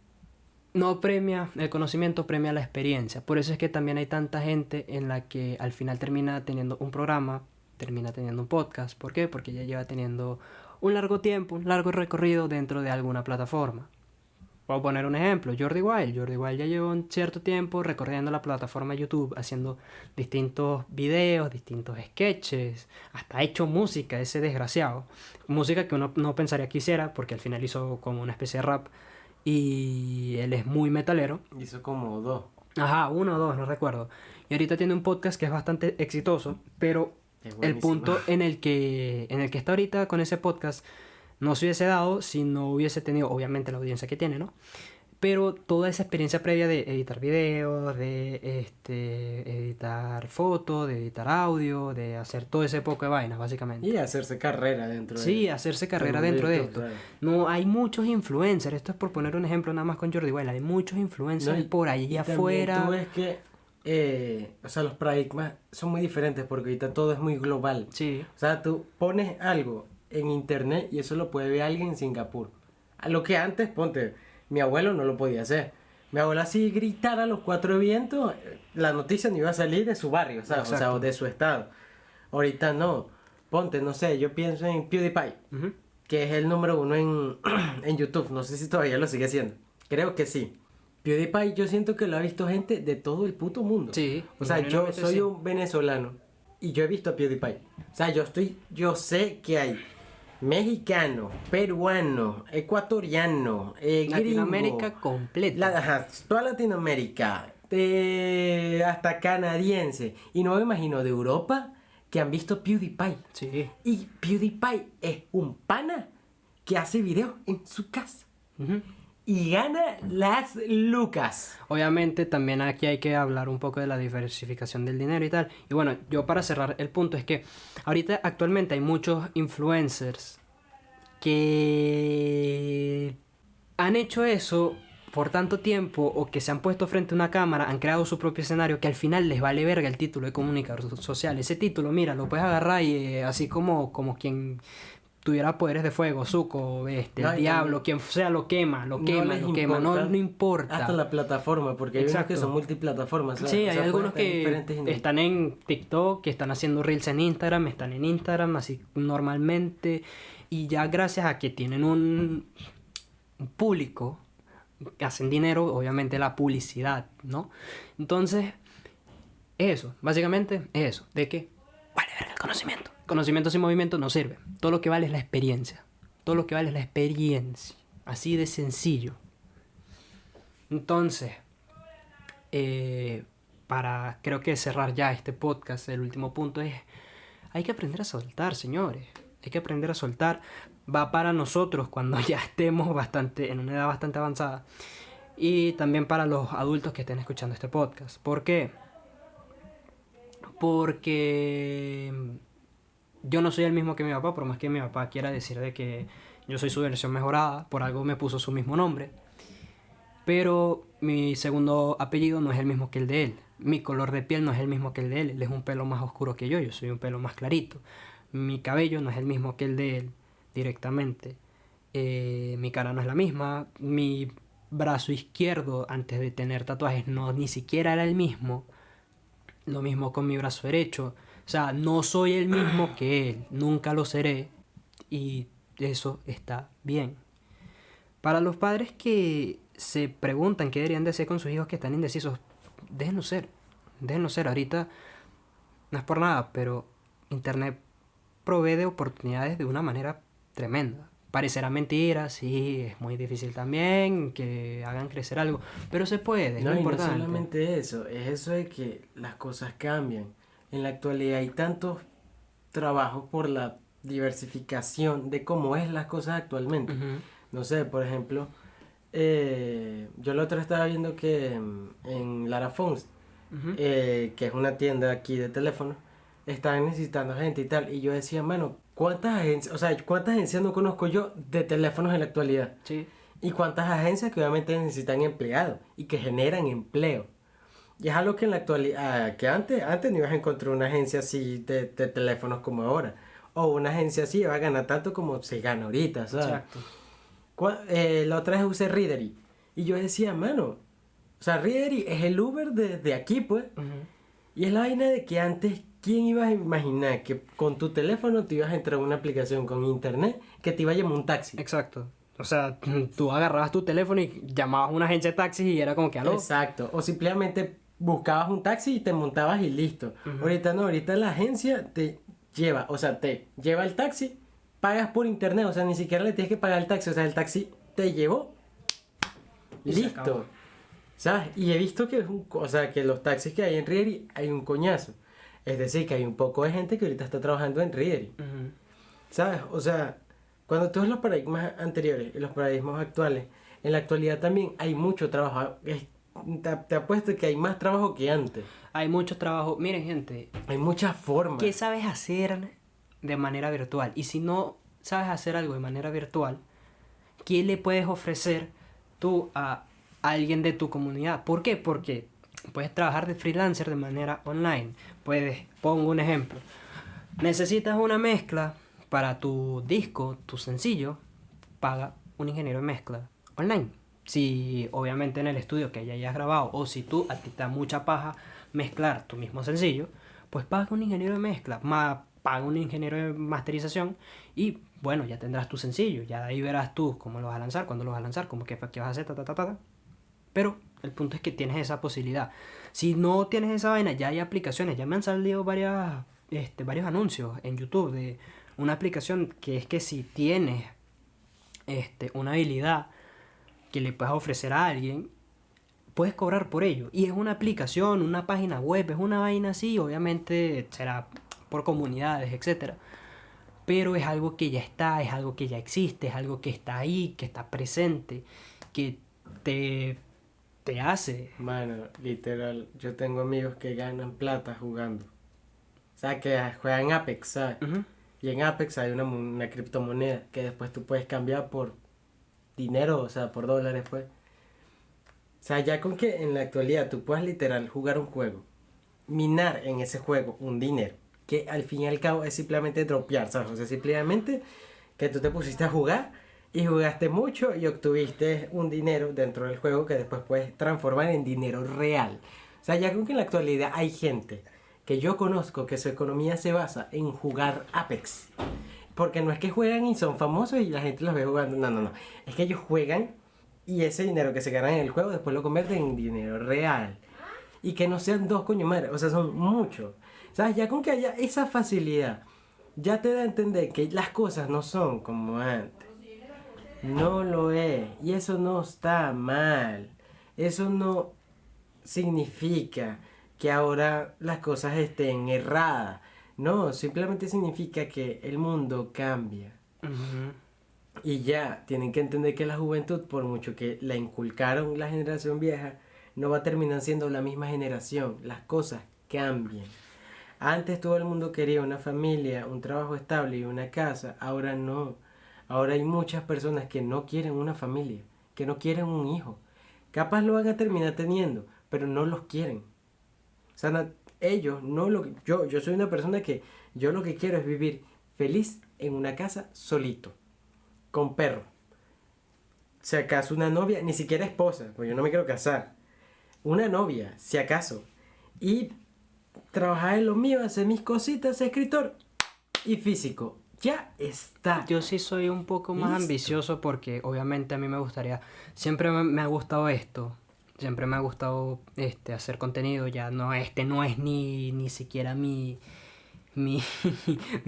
no premia el conocimiento, premia la experiencia. Por eso es que también hay tanta gente en la que al final termina teniendo un programa, termina teniendo un podcast. ¿Por qué? Porque ya lleva teniendo un largo tiempo, un largo recorrido dentro de alguna plataforma. Puedo poner un ejemplo, Jordi Wild. Jordi Wild ya lleva un cierto tiempo recorriendo la plataforma YouTube, haciendo distintos videos, distintos sketches, hasta ha hecho música, ese desgraciado. Música que uno no pensaría que hiciera, porque al final hizo como una especie de rap. Y él es muy metalero. Hizo como dos. Ajá, uno o dos, no recuerdo. Y ahorita tiene un podcast que es bastante exitoso, pero Es el buenísimo. punto en el que está ahorita con ese podcast no se hubiese dado si no hubiese tenido, obviamente, la audiencia que tiene, ¿no? Pero toda esa experiencia previa de editar videos, de editar fotos, de editar audio, de hacer todo ese poco de vainas, básicamente. Y hacerse carrera dentro Sí, hacerse del carrera mundo dentro de YouTube, esto. ¿sabes? No, hay muchos influencers. Esto es por poner un ejemplo nada más con Jordi Wild. Hay muchos influencers No, por ahí y también afuera. tú ves que, o sea, los paradigmas son muy diferentes porque ahorita todo es muy global. Sí. O sea, tú pones algo en internet y eso lo puede ver alguien en Singapur. A lo que antes, ponte, mi abuelo no lo podía hacer. Mi abuela así gritara a los cuatro vientos, la noticia no iba a salir de su barrio, ¿sabes? O sea, Exacto. o de su estado. Ahorita no. Ponte, no sé, yo pienso en PewDiePie, Ujú. que es el número uno en YouTube. No sé si todavía lo sigue haciendo. Creo que sí. PewDiePie yo siento que lo ha visto gente de todo el puto mundo. Sí, O sea, yo genuinamente soy sí. un venezolano y yo he visto a PewDiePie. O sea, yo sé que hay mexicano, peruano, ecuatoriano, Latinoamérica gringo, completa. ajá, toda Latinoamérica, hasta canadiense. Y no me imagino de Europa que han visto PewDiePie. Sí. Y PewDiePie es un pana que hace videos en su casa. Ujú. y gana las lucas. Obviamente también aquí hay que hablar un poco de la diversificación del dinero y tal. Y bueno, yo para cerrar el punto es que ahorita actualmente hay muchos influencers que han hecho eso por tanto tiempo o que se han puesto frente a una cámara, han creado su propio escenario que al final les vale verga el título de comunicador social. Ese título, mira, lo puedes agarrar y así como quien tuviera poderes de fuego, Zuko, No, el y diablo, también quien sea, lo quema, no les no importa. hasta la plataforma, porque hay unos Exacto. que son multiplataformas, ¿sabes? Sí, O hay sea, pueden algunos estar en que diferentes industrias. están en TikTok, que están haciendo reels en Instagram, están en Instagram así normalmente, y ya gracias a que tienen un público, hacen dinero, obviamente la publicidad, ¿no? Entonces, eso, básicamente es eso, de que vale verga el conocimiento. Conocimiento sin movimiento no sirve. Todo lo que vale es la experiencia. Todo lo que vale es la experiencia. Así de sencillo. Entonces, para creo que cerrar ya este podcast, el último punto es, hay que aprender a soltar, señores. Hay que aprender a soltar. Va para nosotros cuando ya estemos en una edad bastante avanzada. Y también para los adultos que estén escuchando este podcast. ¿Por qué? Porque yo no soy el mismo que mi papá, por más que mi papá quiera decir de que yo soy su versión mejorada, por algo me puso su mismo nombre. Pero mi segundo apellido no es el mismo que el de él. Mi color de piel no es el mismo que el de él. Él es un pelo más oscuro que yo soy un pelo más clarito. Mi cabello no es el mismo que el de él directamente. Mi cara no es la misma. Mi brazo izquierdo, antes de tener tatuajes, no ni siquiera era el mismo. Lo mismo con mi brazo derecho. O sea, no soy el mismo que él. Nunca lo seré. Y eso está bien. Para los padres que se preguntan qué deberían de hacer con sus hijos que están indecisos, déjenlo ser. Déjenlo ser. Ahorita no es por nada, pero Internet provee de oportunidades de una manera tremenda. Parecerá mentira, sí, es muy difícil también que hagan crecer algo, pero se puede, es No, lo y no importante. solamente eso, es eso de que las cosas cambian. En la actualidad hay tantos trabajos por la diversificación de cómo es las cosas actualmente. Ujú, No sé, por ejemplo, yo la otra vez estaba viendo que en Lara Phones, ujú. que es una tienda aquí de teléfonos, estaban necesitando gente y tal. Y yo decía, mano, ¿cuántas agencias no conozco yo de teléfonos en la actualidad? Sí, Y cuántas agencias que obviamente necesitan empleados y que generan empleo. Y es algo que en la actualidad, que antes no ibas a encontrar una agencia así de teléfonos como ahora. O una agencia así va a ganar tanto como se gana ahorita, ¿sabes? exacto. La otra vez usé Readery. Y yo decía, mano, o sea, Readery es el Uber de aquí, pues. Ujú. Y es la vaina de que antes, ¿quién iba a imaginar que con tu teléfono te ibas a entrar a una aplicación con internet que te iba a llamar un taxi? Exacto. O sea, tú agarrabas tu teléfono y llamabas a una agencia de taxis y era como que aló. Exacto. O simplemente buscabas un taxi y te montabas y listo. Ujú. Ahorita no, ahorita la agencia te lleva, o sea, te lleva el taxi, pagas por internet, o sea, ni siquiera le tienes que pagar el taxi, o sea, el taxi te llevó, Y se listo. acabó. ¿Sabes? Y he visto que o sea, que los taxis que hay en Rieri hay un coñazo. Es decir, que hay un poco de gente que ahorita está trabajando en Rieri. Ujú. ¿Sabes? O sea, cuando tú ves los paradigmas anteriores y los paradigmas actuales, en la actualidad también hay mucho trabajo. Te apuesto que hay más trabajo que antes. Hay mucho trabajo. Miren, gente, Hay muchas formas. ¿qué sabes hacer de manera virtual? Y si no sabes hacer algo de manera virtual, ¿qué le puedes ofrecer tú a alguien de tu comunidad? ¿Por qué? Porque puedes trabajar de freelancer de manera online. Pongo un ejemplo. Necesitas una mezcla para tu disco, tu sencillo, paga un ingeniero de mezcla online. Si obviamente en el estudio que ya hayas grabado o si tú a ti te da mucha paja mezclar tu mismo sencillo, pues paga un ingeniero de mezcla, paga un ingeniero de masterización y bueno, ya tendrás tu sencillo, ya de ahí verás tú cómo lo vas a lanzar, cuándo lo vas a lanzar, qué vas a hacer, ta. Pero el punto es que tienes esa posibilidad. Si no tienes esa vaina, ya hay aplicaciones, ya me han salido varios anuncios en YouTube de una aplicación que es que si tienes una habilidad que le puedas ofrecer a alguien, puedes cobrar por ello. Y es una aplicación, una página web, es una vaina así, obviamente será por comunidades, etcétera. Pero es algo que ya está, es algo que ya existe, es algo que está ahí, que está presente. que te, te hace. Mano, literal, yo tengo amigos que ganan plata jugando. O sea, que juegan Apex, ¿sabes? Ujú. Y en Apex hay una criptomoneda que después tú puedes cambiar por dinero, o sea, por dólares, pues. O sea, ya con que en la actualidad tú puedas literal jugar un juego, minar en ese juego un dinero, que al fin y al cabo es simplemente dropear, ¿sabes? O sea, simplemente que tú te pusiste a jugar y jugaste mucho y obtuviste un dinero dentro del juego que después puedes transformar en dinero real. O sea, ya con que en la actualidad hay gente que yo conozco que su economía se basa en jugar Apex. Porque no es que juegan y son famosos y la gente los ve jugando. No, no, no. Es que ellos juegan y ese dinero que se ganan en el juego después lo convierten en dinero real. Y que no sean dos coño madre. O sea, son muchos. ¿Sabes? Ya con que haya esa facilidad, ya te da a entender que las cosas no son como antes. No lo es. Y eso no está mal. Eso no significa que ahora las cosas estén erradas. No, simplemente significa que el mundo cambia. Ujú. Y ya, tienen que entender que la juventud, por mucho que la inculcaron la generación vieja, no va a terminar siendo la misma generación. Las cosas cambian. Antes todo el mundo quería una familia, un trabajo estable y una casa. Ahora no. Ahora hay muchas personas que no quieren una familia, que no quieren un hijo. Capaz lo van a terminar teniendo, pero no los quieren. O sea, ellos no lo... Yo soy una persona que yo lo que quiero es vivir feliz en una casa solito, con perro. Si acaso una novia, ni siquiera esposa, porque yo no me quiero casar. Una novia, si acaso. Y trabajar en lo mío, hacer mis cositas, ser escritor y físico. Ya está. Yo sí soy un poco más Listo. ambicioso porque obviamente a mí me gustaría, siempre me ha gustado esto, siempre me ha gustado hacer contenido, ya no, no es ni siquiera mi, mi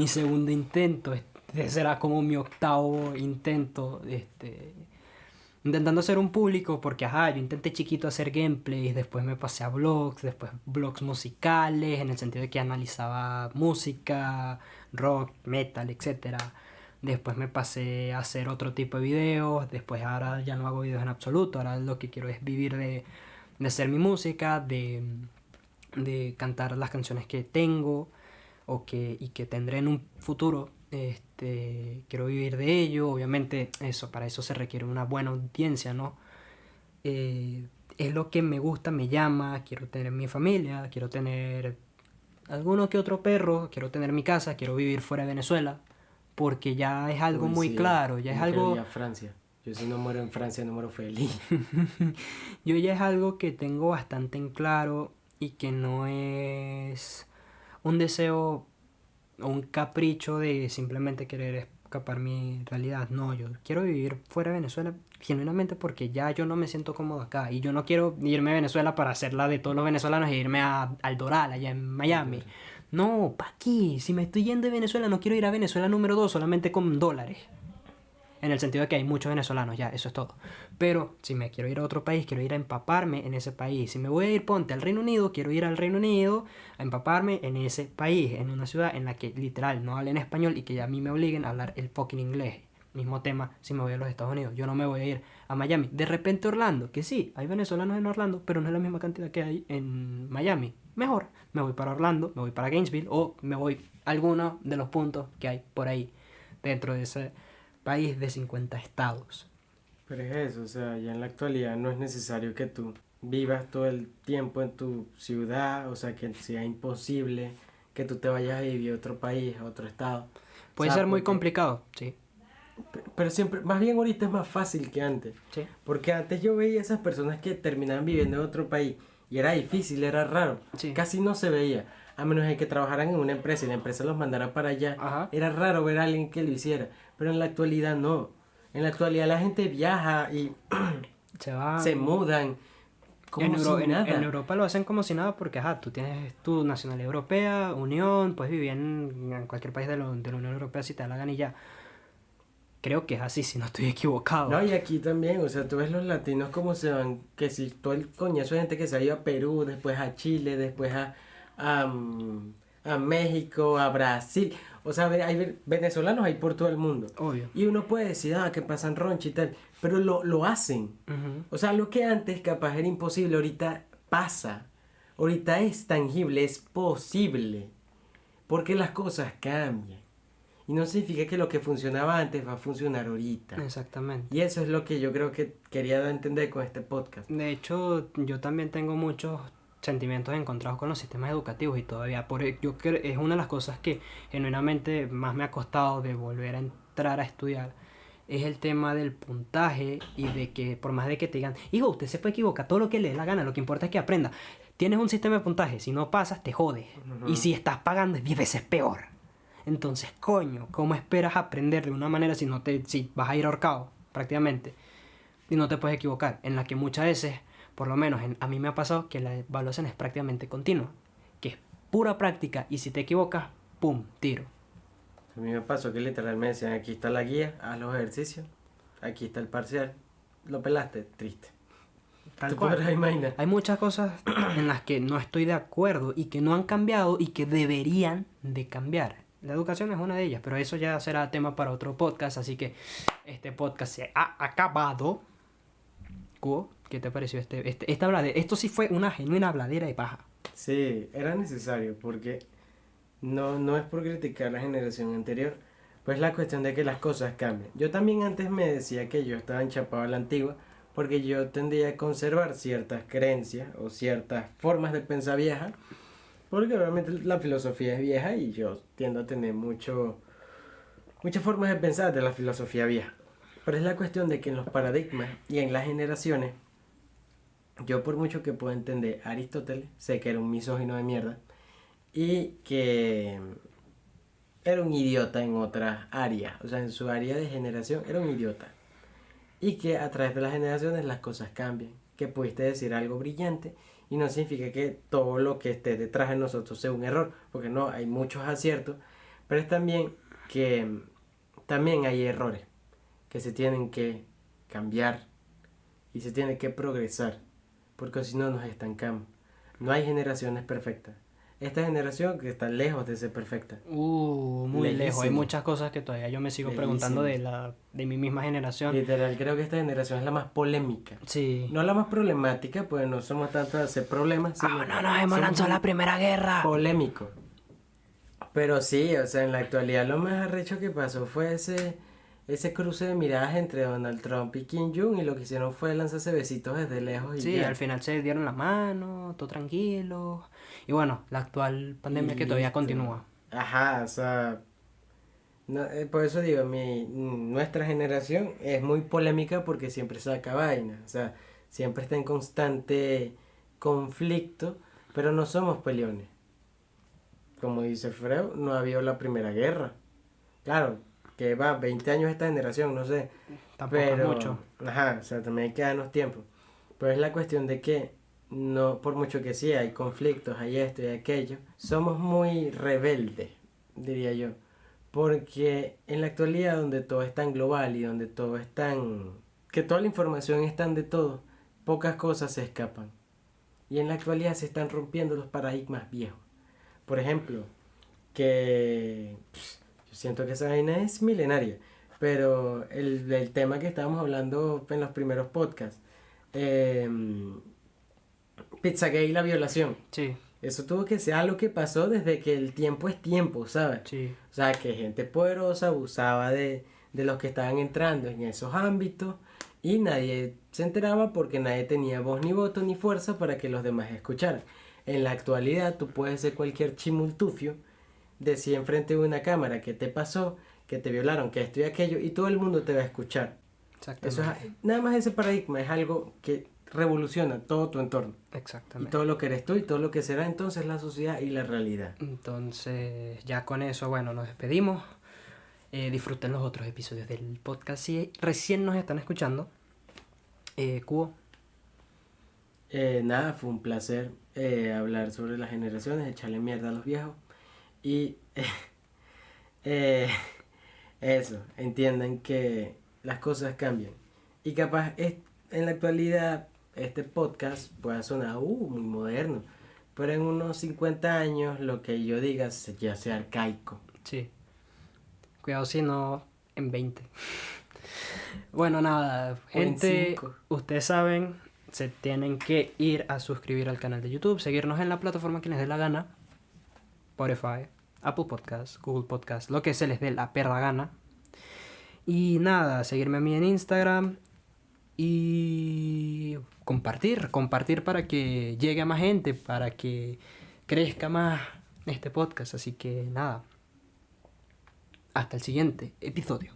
segundo intento, este será como mi octavo intento, intentando hacer un público, porque ajá, yo intenté chiquito hacer gameplays, después me pasé a vlogs, después vlogs musicales, en el sentido de que analizaba música, rock, metal, etcétera. Después me pasé a hacer otro tipo de videos, después ahora ya no hago videos en absoluto, ahora lo que quiero es vivir de hacer mi música, de cantar las canciones que tengo y que tendré en un futuro. Quiero vivir de ello, obviamente eso, para eso se requiere una buena audiencia, ¿no? Es lo que me gusta, me llama, quiero tener mi familia, quiero tener alguno que otro perro, quiero tener mi casa, quiero vivir fuera de Venezuela, porque ya es algo Uy, muy sí, claro, ya yo es me quiero ir algo, a Francia. Yo si no muero en Francia no muero feliz. yo ya es algo que tengo bastante en claro y que no es un deseo o un capricho de simplemente querer escapar mi realidad. No, yo quiero vivir fuera de Venezuela genuinamente porque ya yo no me siento cómodo acá y yo no quiero irme a Venezuela para hacer la de todos los venezolanos e irme al Doral, allá en Miami. No, ¿pa' qué? Si me estoy yendo de Venezuela, no quiero ir a Venezuela número 2 solamente con dólares. En el sentido de que hay muchos venezolanos, ya, eso es todo. Pero si me quiero ir a otro país, quiero ir a empaparme en ese país. Si me voy a ir, ponte al Reino Unido, quiero ir al Reino Unido a empaparme en ese país, en una ciudad en la que literal no hablen español y que ya a mí me obliguen a hablar el fucking inglés. Mismo tema si me voy a los Estados Unidos. Yo no me voy a ir a Miami. De repente Orlando, que sí, hay venezolanos en Orlando, pero no es la misma cantidad que hay en Miami. Mejor, me voy para Orlando, me voy para Gainesville o me voy a alguno de los puntos que hay por ahí dentro de ese país de 50 estados. Pero es eso, o sea, ya en la actualidad no es necesario que tú vivas todo el tiempo en tu ciudad, o sea, que sea imposible que tú te vayas a vivir a otro país, a otro estado. Puede O sea, ser muy porque- complicado, sí. Pero siempre, más bien ahorita es más fácil que antes. Sí. Porque antes yo veía esas personas que terminaban viviendo en otro país y era difícil, era raro. Sí. Casi no se veía. A menos de que trabajaran en una empresa y la empresa los mandara para allá. Ajá. Era raro ver a alguien que lo hiciera. Pero en la actualidad no. En la actualidad la gente viaja y Se va. se mudan como si nada. En Europa lo hacen como si nada porque, ajá, tú tienes tu nacionalidad europea, unión, puedes vivir en cualquier país de la Unión Europea si te da la gana y ya. Creo que es así, si no estoy equivocado. No, y aquí también, o sea, tú ves los latinos como se van, que si todo el coñazo de gente que se ha ido a Perú, después a Chile, después a a México, a Brasil. O sea, hay venezolanos hay por todo el mundo. Obvio. Y uno puede decir, que pasan roncha y tal, pero lo hacen. Ujú. O sea, lo que antes capaz era imposible, ahorita pasa. Ahorita es tangible, es posible. Porque las cosas cambian. Y no significa que lo que funcionaba antes va a funcionar ahorita. Exactamente. Y eso es lo que yo creo que quería dar a entender con este podcast. De hecho, yo también tengo muchos sentimientos encontrados con los sistemas educativos y todavía yo creo es una de las cosas que genuinamente más me ha costado de volver a entrar a estudiar es el tema del puntaje y de que por más de que te digan, hijo, usted se puede equivocar todo lo que le dé la gana, lo que importa es que aprenda. Tienes un sistema de puntaje, si no pasas te jodes. Ujú. Y si estás pagando es 10 veces peor. Entonces, coño, ¿cómo esperas aprender de una manera si vas a ir ahorcado prácticamente? Y no te puedes equivocar, en la que muchas veces, por lo menos a mí me ha pasado que la evaluación es prácticamente continua, que es pura práctica y si te equivocas, ¡pum!, tiro. A mí me pasó que literalmente decían, aquí está la guía, haz los ejercicios, aquí está el parcial, lo pelaste, triste. Tal Te cual. podrás imaginar. Hay muchas cosas en las que no estoy de acuerdo y que no han cambiado y que deberían de cambiar. La educación es una de ellas, pero eso ya será tema para otro podcast, así que este podcast se ha acabado. Cubo, ¿qué te pareció esta habladera? Esto sí fue una genuina habladera de paja. Sí, era necesario porque no es por criticar la generación anterior, pues la cuestión de que las cosas cambian. Yo también antes me decía que yo estaba enchapado a la antigua porque yo tendía a conservar ciertas creencias o ciertas formas de pensar viejas, porque obviamente la filosofía es vieja y yo tiendo a tener muchas formas de pensar de la filosofía vieja. Pero es la cuestión de que en los paradigmas y en las generaciones, yo por mucho que puedo entender a Aristóteles, sé que era un misógino de mierda y que era un idiota en otras áreas, o sea, en su área de generación era un idiota. Y que a través de las generaciones las cosas cambian, que pudiste decir algo brillante y no significa que todo lo que esté detrás de nosotros sea un error, porque no, hay muchos aciertos, pero es también que también hay errores que se tienen que cambiar y se tiene que progresar, porque si no nos estancamos. No hay generaciones perfectas. Esta generación que está lejos de ser perfecta. Muy lejos. Hay Lejísimo. muchas cosas que todavía yo me sigo preguntando Lejísimos. de mi misma generación. Literal, creo que esta generación es la más polémica. Sí. No la más problemática, pues no somos tanto de hacer problemas, sino No nos hemos somos lanzado a la Primera Guerra. polémicos. Pero sí, o sea, en la actualidad lo más arrecho que pasó fue ese cruce de miradas entre Donald Trump y Kim Jong y lo que hicieron fue lanzarse besitos desde lejos y Sí, ya. al final se dieron la mano, todo tranquilo. Y bueno, la actual pandemia Y que todavía listo. continúa. Ajá, o sea, por eso digo, nuestra generación es muy polémica porque siempre saca vaina, o sea, siempre está en constante conflicto, pero no somos peleones. Como dice Freud, no ha habido la Primera Guerra. Claro, que va 20 años esta generación, no sé, Tampoco es pero, mucho. ajá, o sea, también hay que darnos tiempo. Pero es la cuestión de que no, por mucho que sí, hay conflictos, hay esto y aquello, somos muy rebeldes, diría yo. Porque en la actualidad donde todo es tan global y donde todo es tan... que toda la información es tan de todo, pocas cosas se escapan. Y en la actualidad se están rompiendo los paradigmas viejos. Por ejemplo, yo siento que esa vaina es milenaria, pero el tema que estábamos hablando en los primeros podcasts, eh, Pizzagate y la violación. Sí, Eso tuvo que ser algo que pasó desde que el tiempo es tiempo, ¿sabes? sí. O sea, que gente poderosa abusaba de los que estaban entrando en esos ámbitos y nadie se enteraba porque nadie tenía voz ni voto ni fuerza para que los demás escucharan. En la actualidad tú puedes ser cualquier chimultufio, decir enfrente de una cámara que te pasó, que te violaron, que esto y aquello y todo el mundo te va a escuchar. Eso Exactamente. es, nada más ese paradigma es algo que revoluciona todo tu entorno. Y Exactamente. todo lo que eres tú y todo lo que será entonces la sociedad y la realidad. Entonces, ya con eso, bueno, nos despedimos. Disfruten los otros episodios del podcast. Si recién nos están escuchando, Cubo, Nada, fue un placer hablar sobre las generaciones, echarle mierda a los viejos. Y eh, eso, entiendan que las cosas cambian. Y capaz en la actualidad este podcast pueda sonar muy moderno. pero en unos 50 años lo que yo diga ya sea arcaico. Sí. Cuidado si no en 20. Bueno, nada, O en gente, 5. ustedes saben, se tienen que ir a suscribir al canal de YouTube, seguirnos en la plataforma que les dé la gana, Spotify, Apple Podcasts, Google Podcasts, lo que se les dé la perra gana. Y nada, seguirme a mí en Instagram y compartir para que llegue a más gente, para que crezca más este podcast. Así que nada, hasta el siguiente episodio.